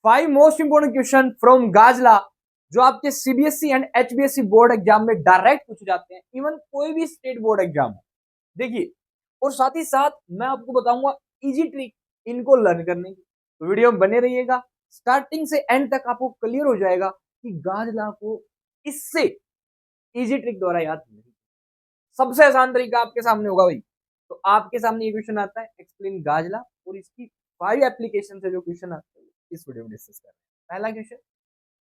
5 most important question from गाजला जो आपके CBSE and HBSE board exam में डायरेक्ट पूछे जाते हैं, इवन कोई भी स्टेट बोर्ड एग्जाम हो। देखिए, और साथ ही साथ मैं आपको बताऊंगा इजी ट्रिक इनको लर्न करने की, तो वीडियो में बने रहिएगा। स्टार्टिंग से एंड तक आपको क्लियर हो जाएगा कि गाजला को इससे इजी ट्रिक द्वारा याद नहीं। सबसे आसान तरीका आपके सामने होगा भाई। तो आपके सामने ये क्वेश्चन आता है, एक्सप्लेन गाजला, और इसकी 5 एप्लीकेशन से जो क्वेश्चन आते हैं इस वीडियो में डिस्कस कर रहे हैं। पहला question,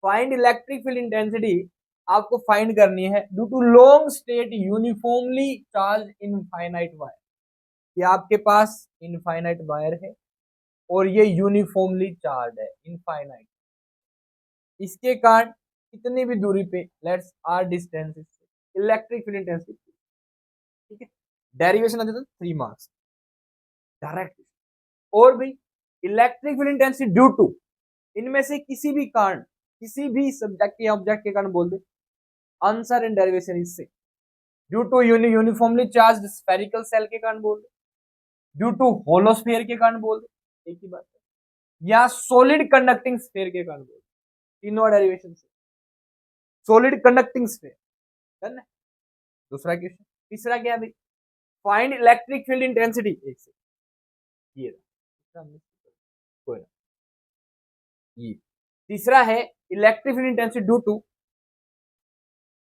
find electric field intensity. आपको फाइंड करनी है due to long straight uniformly charge infinite wire. कि आपके पास इनफाइनाइट वायर है और ये यूनिफॉर्मली चार्ज है, इनफाइनाइट। इसके कारण कितनी भी दूरी पे, let's R distance, electric field intensity, ठीक है। डेरिवेशन आ जाता है 3 मार्क्स डायरेक्ट। और भी electric field intensity due to, इनमें से किसी भी कारण, किसी भी सब्जेक्ट या ऑब्जेक्ट के कारण बोल दे, आंसर एंड डेरिवेशन इससे। Due to uniformly charge spherical shell के कारण बोल दे, ड्यू टू होलोस्फीयर के कारण बोल दे, एक ही बात है, या सॉलिड कंडक्टिंग स्फीयर के कारण बोल दे। तीनों डेरिवेशन से सॉलिड कंडक्टिंग स्फीयर, डन है। दूसरा क्वेश्चन, तीसरा क्या है, फाइंड इलेक्ट्रिक फील्ड इंटेंसिटी। एक से ये कोई ना, ये तीसरा है electric field intensity due to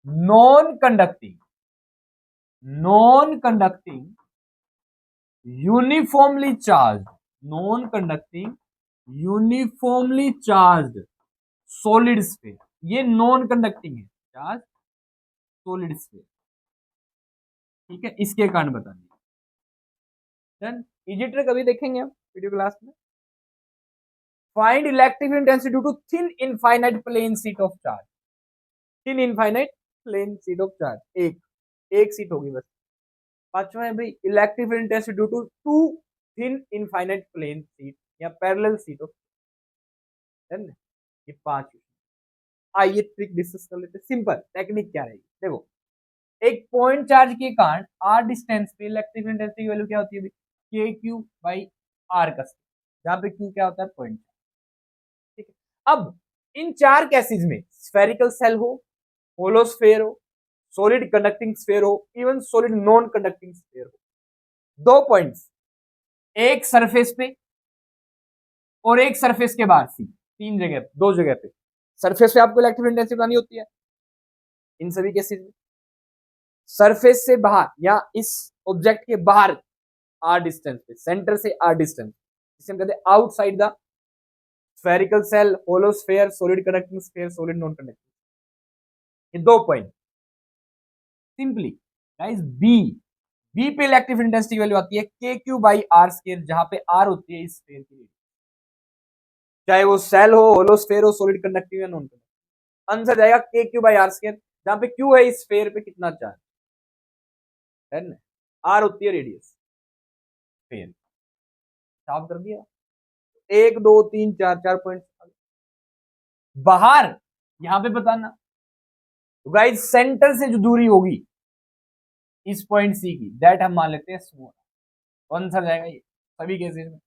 non conducting uniformly charge, non conducting uniformly charge solid sphere. ये नॉन कंडक्टिंग है चार्ज सॉलिड स्फीयर, ठीक है। इसके कारण बता दिए, डन। इजी ट्रिक अभी देखेंगे हम वीडियो क्लास में। Find electric intensity due to thin infinite plane sheet of charge. Thin infinite plane sheet of charge, एक सीट होगी बस। पांचवा है भाई electric intensity due to two thin infinite plane sheet या पैरेलल शीट ऑफ, डन। ये 5। आइए trick discuss कर लेते हैं। सिंपल टेक्निक क्या रहेगी, देखो, एक पॉइंट चार्ज के कारण आर डिस्टेंस पे इलेक्ट्रिक इंटेंसिटी की वैल्यू क्या होती है, के क्यू बाई आर का, जहां पे क्यू क्या होता है, पॉइंट, ठीक है। अब इन 4 केसेस में स्फेरिकल सेल हो, होलोस्फेयर हो, सॉलिड कंडक्टिंग स्फेयर हो, even solid non conducting sphere हो, 2 पॉइंट्स, एक सरफेस पे और एक सरफेस के बाहर, सी 3 जगह, 2 जगह पे। सरफेस पे आपको इलेक्ट्रिक इंटेंसिटी बनानी होती है इन सभी केसेस में, सरफेस से बाहर या इस ऑब्जेक्ट के बाहर आर डिस्टेंस पे, सेंटर से आर डिस्टेंस, जिसे हम कहते हैं outside the spherical shell, hollow sphere, solid conducting sphere, solid non conducting. ये 2 पॉइंट। सिंपली गाइस, बी पे इलेक्ट्रिक इंटेंसिटी की वैल्यू आती है के क्यू बाई आर स्क्वायर, जहां पे आर होती है इस स्फीयर की रेडियस, चाहे वो सेल हो, होलोस्फेयर हो, सॉलिड कंडक्टिंग या नॉन कंडक्टिंग। आंसर जाएगा के क्यू बाई आर स्क्वायर, जहां पे क्यू है इस स्फीयर पे कितना चार्ज है ना, आर होती है रेडियस स्फीयर। साफ कर दिया, 1 2 3 4 4 पॉइंट। बाहर यहां पे बताना, तो गाइस सेंटर से जो दूरी होगी इस पॉइंट सी की, दैट हम मान लेते हैं स्मॉल। आंसर जाएगा ये सभी केसेस में,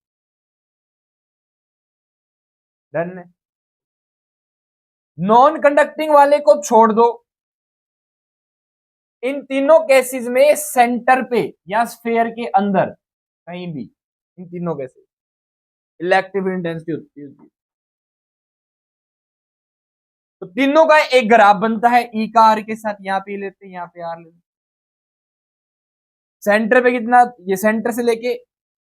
डन है। नॉन कंडक्टिंग वाले को छोड़ दो, इन तीनों केसेस में सेंटर पे या स्फीयर के अंदर कहीं भी, इन तीनों केसेस इलेक्ट्रिक इंटेंसिटी होती है। तो तीनों का एक ग्राफ बनता है ई का आर के साथ, यहां पे लेते हैं, यहां पे आर लेते हैं। सेंटर पे कितना, ये सेंटर से लेके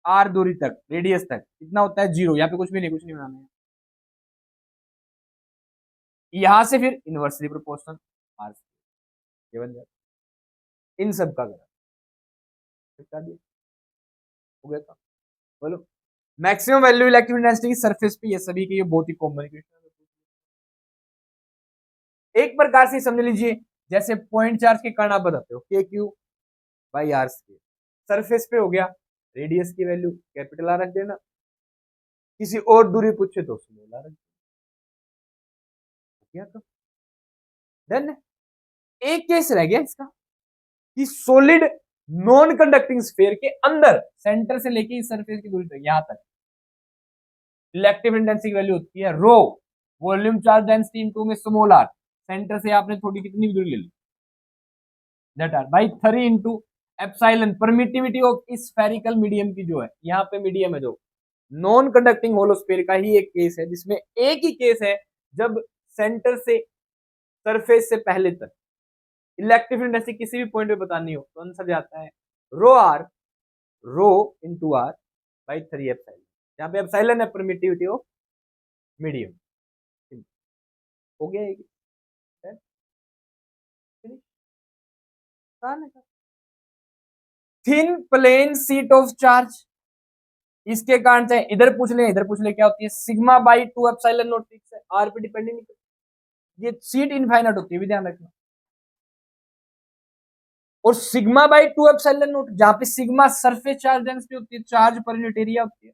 आर दूरी तक, रेडियस तक कितना होता है, 0। यहाँ पे कुछ भी नहीं, कुछ नहीं बनाना है। यहां से फिर इनवर्सली प्रोपोर्शनल आर से बन जाता है। इन सब का ग्राफ दिया हो गया था। बोलो, मैक्सिमम वैल्यू इलेक्ट्रिक इंटेंसिटी की सरफेस पे, ये सभी के ये बहुत ही कॉमन क्वेश्चन। एक प्रकार से समझ लीजिए, जैसे पॉइंट चार्ज के कारण आप बताते हो के Q by R square, surface पे हो गया, रेडियस की वैल्यू कैपिटल आर रख देना, किसी और दूरी पूछे तो स्मॉल आर रख देना, तो डन। एक केस रह गया इसका कि सॉलिड नॉन कंडक्टिंग स्फीयर के अंदर, सेंटर से लेके इस सरफेस की दूरी तक, यहां तक इलेक्ट्रिक इंटेंसिटी की वैल्यू होती है rho, volume charge density into में स्मॉल आर, सेंटर से आपने थोड़ी कितनी दूरी ले ली, that R by 3 into epsilon, permittivity of spherical medium की जो है, यहाँ पे मीडियम है जो नॉन कंडक्टिंग होलोस्फीयर का ही एक केस है, जिसमें एक ही केस है जब सेंटर से सरफेस से पहले तक इलेक्ट्रिक इंटेंसिटी किसी भी पॉइंट पे बतानी हो तो आंसर जाता है rho into are by 3 epsilon, यहाँ पे एप्सिलॉन है परमिटिविटी ऑफ मीडियम। हो गया ये thin plane sheet of charge, इसके कारण चाहे इधर पूछ ले क्या होती है, sigma by 2 epsilon naught, fix है, आर पे डिपेंडिंग नहीं, ये सीट इनफाइनाइट होती है भी ध्यान रखना, और सिग्मा बाई 2 एप्सिलॉन नॉट, जहां पे सिग्मा सरफेस चार्ज डेंसिटी होती है, चार्ज पर यूनिट एरिया होती है,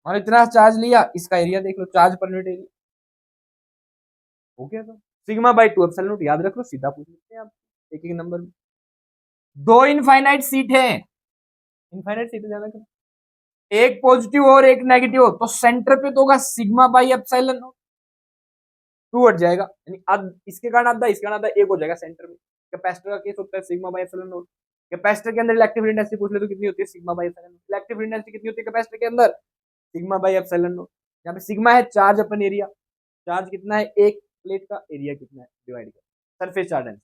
और इतना चार्ज लिया, इसका एरिया देख लो, चार्ज पर यूनिट एरिया हो गया। तो सिग्मा बाई 2 एप्सिलॉन नॉट याद रख लो, सीधा पूछ लेते हैं आप एक एक नंबर में। दो इनफाइनाइट सीट है, इनफाइनाइट सीट ध्यान रखना, एक पॉजिटिव और एक नेगेटिव हो, तो सेंटर पे तो होगा सिग्मा बाई एप्सिलॉन नॉट, 2 हट जाएगा, यानी इसके कारण आधा, इसके कारण आधा, एक हो जाएगा सेंटर में। कैपेसिटर का केस होता है sigma by epsilon not, capacitor के अंदर इलेक्ट्रिक इंटेंसिटी पूछ ले तो कितनी होती है, sigma by epsilon not, electric intensity कितनी होती है कैपेसिटर के अंदर, सिग्मा बाई एप्सिलॉन नॉट, यहाँ पे सिग्मा है चार्ज अपन एरिया, चार्ज कितना है एक प्लेट का, एरिया कितना है डिवाइड कर सरफेस चार्ज है,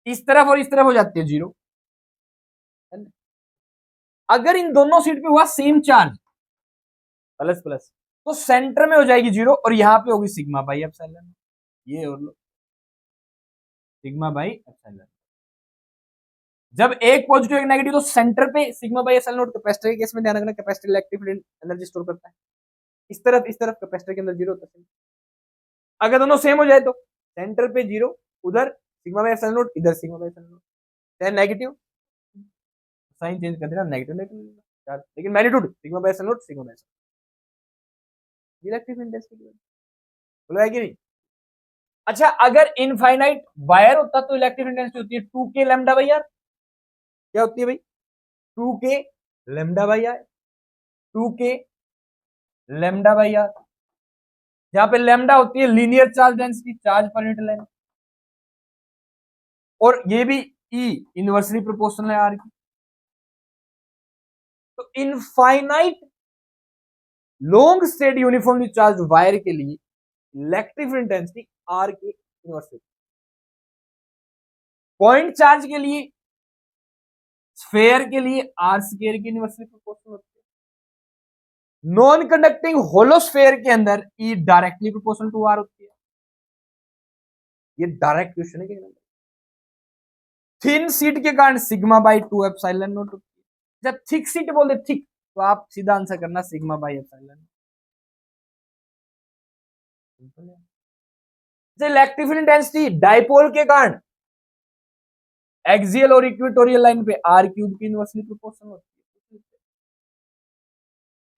इस तरफ और इस तरफ हो जाती है जीरो। अगर इन दोनों सीट पे हुआ सेम चार्ज प्लस प्लस, तो सेंटर में हो जाएगी जीरो, और यहाँ पे होगी सिग्मा बाई एप्सिलॉन, ये और लो सिग्मा बाई एप्सिलॉन, जब एक पॉजिटिव एक नेगेटिव तो सेंटर पे sigma by epsilon not. Capacitor के केस में ध्यान रखना, capacitor electric field energy store करता है, इस तरफ कैपेसिटर के अंदर जीरो होता है। अगर दोनों सेम हो जाए तो सेंटर पे जीरो, उधर सिग्मा बाई एप्सिलॉन नॉट, इधर सिग्मा बाई एप्सिलॉन नॉट, चाहे नेगेटिव साइन चेंज कर देना, नेगेटिव नेगेटिव, लेकिन magnitude sigma by epsilon not sigma by electric intensity बोला है कि नहीं। अच्छा, अगर इनफाइनाइट वायर होता तो इलेक्ट्रिक इंटेंसिटी होती है 2k लैम्डा बाई आर, क्या होती है भाई 2k lambda by R, 2k lambda by R, जहां पे लैम्डा होती है linear charge density, charge per unit length, और ये भी ई इनवर्सली प्रोपोर्शनल है आर की। तो infinite long straight uniformly charge wire के लिए इलेक्ट्रिक इंटेंसिटी आर के इनवर्सली, पॉइंट चार्ज के लिए स्फेयर के लिए आर स्क्वायर की इनवर्सली प्रोपोर्शनल होती है, नॉन कंडक्टिंग होलोस्फेयर के अंदर E directly proportional to are होती है। ये डायरेक्ट क्वेश्चन है कि थिन सीट के कारण सिग्मा बाई 2 एप्सिलॉन नॉट होती है, जब थिक सीट बोल दे थिक तो आप सीधा आंसर करना sigma by epsilon. Electric field intensity dipole के कारण एक्सियल और इक्वेटोरियल लाइन पे आर क्यूब की इनवर्सली प्रोपोर्शनल होती है।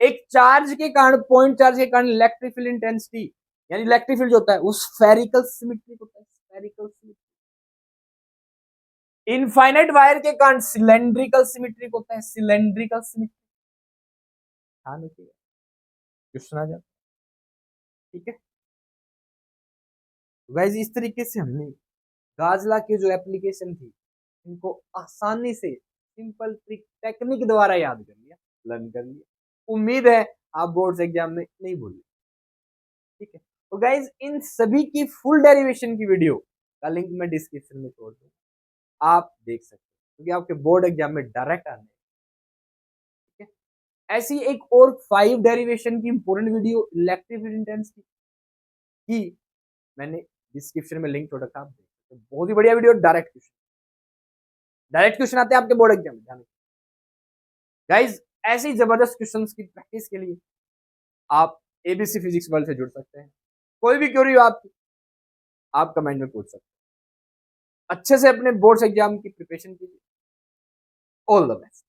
एक चार्ज के कारण, पॉइंट चार्ज के कारण इलेक्ट्रिक फील्ड इंटेंसिटी यानी इलेक्ट्रिक फील्ड जो होता है वो स्फेरिकल सिमेट्रिक होता है, स्फेरिकल सिमेट्रिक। इनफाइनाइट वायर के कारण सिलेंड्रिकल सिमेट्रिक होता है, सिलेंड्रिकल सिमेट्रिक। ध्यान रखिएगा क्वेश्चन आ जाता है, ठीक है गाइस। इस तरीके से हमने गाजला की जो एप्लीकेशन थी इनको आसानी से सिंपल ट्रिक टेक्निक द्वारा याद कर लिया, लर्न कर लिया। उम्मीद है आप बोर्ड्स एग्जाम में नहीं भूलें, ठीक है। तो गाइज इन सभी की फुल डेरिवेशन की वीडियो का लिंक मैं डिस्क्रिप्शन में छोड़ दूंगा, आप देख सकते हैं क्योंकि आपके बोर्ड एग्जाम में डायरेक्ट आने, ठीक है। ऐसी एक और 5 डेरिवेशन की important video electric field intensity की मैंने डिस्क्रिप्शन में लिंक छोड़ रखा, आप देख सकते हैं। बहुत ही बढ़िया वीडियो, डायरेक्ट क्वेश्चन आते हैं आपके बोर्ड एग्जाम में। गाइज ऐसी जबरदस्त क्वेश्चंस की प्रैक्टिस के लिए आप एबीसी फिजिक्स वर्ल्ड से जुड़ सकते हैं। कोई भी क्वेरी हो आप कमेंट में पूछ सकते हैं। अच्छे से अपने बोर्ड्स एग्जाम की प्रिपरेशन कीजिए। All the best.